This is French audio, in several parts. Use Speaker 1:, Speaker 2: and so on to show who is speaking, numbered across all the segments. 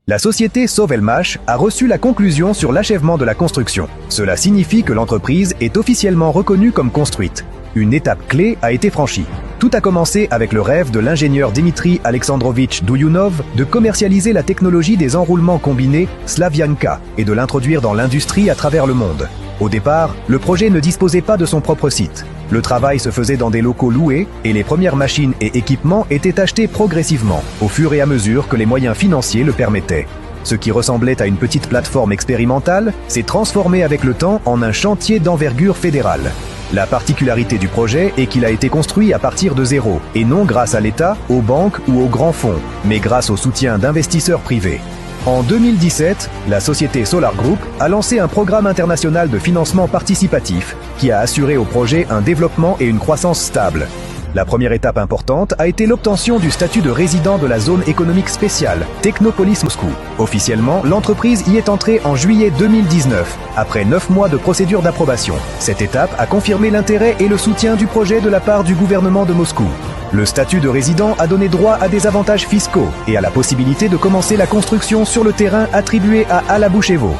Speaker 1: La société Sovelmash a reçu la conclusion sur l'achèvement de la construction. Cela signifie que l'entreprise est officiellement reconnue comme construite. Une étape clé a été franchie. Tout a commencé avec le rêve de l'ingénieur Dimitri Alexandrovitch Douyounov de commercialiser la technologie des enroulements combinés Slavianka et de l'introduire dans l'industrie à travers le monde. Au départ, le projet ne disposait pas de son propre site. Le travail se faisait dans des locaux loués et les premières machines et équipements étaient achetés progressivement, au fur et à mesure que les moyens financiers le permettaient. Ce qui ressemblait à une petite plateforme expérimentale s'est transformé avec le temps en un chantier d'envergure fédérale. La particularité du projet est qu'il a été construit à partir de zéro, et non grâce à l'État, aux banques ou aux grands fonds, mais grâce au soutien d'investisseurs privés. En 2017, la société Solar Group a lancé un programme international de financement participatif qui a assuré au projet un développement et une croissance stable. La première étape importante a été l'obtention du statut de résident de la zone économique spéciale, Technopolis Moscou. Officiellement, l'entreprise y est entrée en juillet 2019, après 9 mois de procédure d'approbation. Cette étape a confirmé l'intérêt et le soutien du projet de la part du gouvernement de Moscou. Le statut de résident a donné droit à des avantages fiscaux et à la possibilité de commencer la construction sur le terrain attribué à Alabouchevo.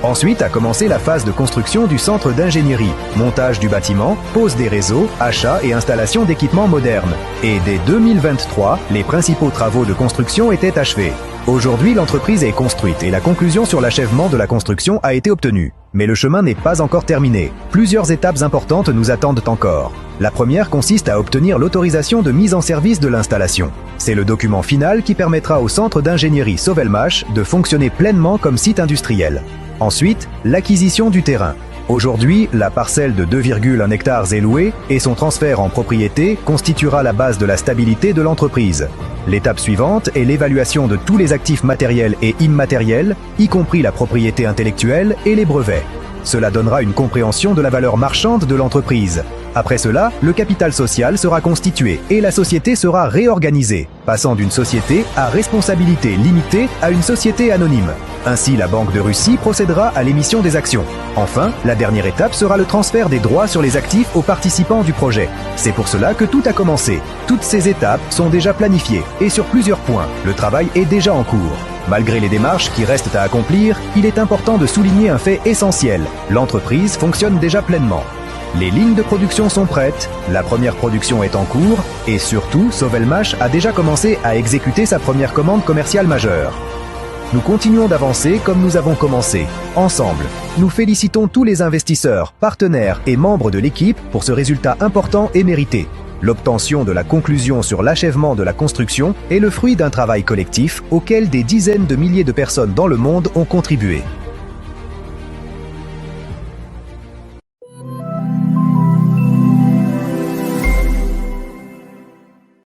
Speaker 1: Ensuite a commencé la phase de construction du centre d'ingénierie, montage du bâtiment, pose des réseaux, achat et installation d'équipements modernes. Et dès 2023, les principaux travaux de construction étaient achevés. Aujourd'hui, l'entreprise est construite et la conclusion sur l'achèvement de la construction a été obtenue. Mais le chemin n'est pas encore terminé. Plusieurs étapes importantes nous attendent encore. La première consiste à obtenir l'autorisation de mise en service de l'installation. C'est le document final qui permettra au centre d'ingénierie Sovelmash de fonctionner pleinement comme site industriel. Ensuite, l'acquisition du terrain. Aujourd'hui, la parcelle de 2,1 hectares est louée et son transfert en propriété constituera la base de la stabilité de l'entreprise. L'étape suivante est l'évaluation de tous les actifs matériels et immatériels, y compris la propriété intellectuelle et les brevets. Cela donnera une compréhension de la valeur marchande de l'entreprise. Après cela, le capital social sera constitué et la société sera réorganisée, passant d'une société à responsabilité limitée à une société anonyme. Ainsi, la Banque de Russie procédera à l'émission des actions. Enfin, la dernière étape sera le transfert des droits sur les actifs aux participants du projet. C'est pour cela que tout a commencé. Toutes ces étapes sont déjà planifiées et sur plusieurs points, le travail est déjà en cours. Malgré les démarches qui restent à accomplir, il est important de souligner un fait essentiel. L'entreprise fonctionne déjà pleinement. Les lignes de production sont prêtes, la première production est en cours et surtout, Sovelmash a déjà commencé à exécuter sa première commande commerciale majeure. Nous continuons d'avancer comme nous avons commencé. Ensemble, nous félicitons tous les investisseurs, partenaires et membres de l'équipe pour ce résultat important et mérité. L'obtention de la conclusion sur l'achèvement de la construction est le fruit d'un travail collectif auquel des dizaines de milliers de personnes dans le monde ont contribué.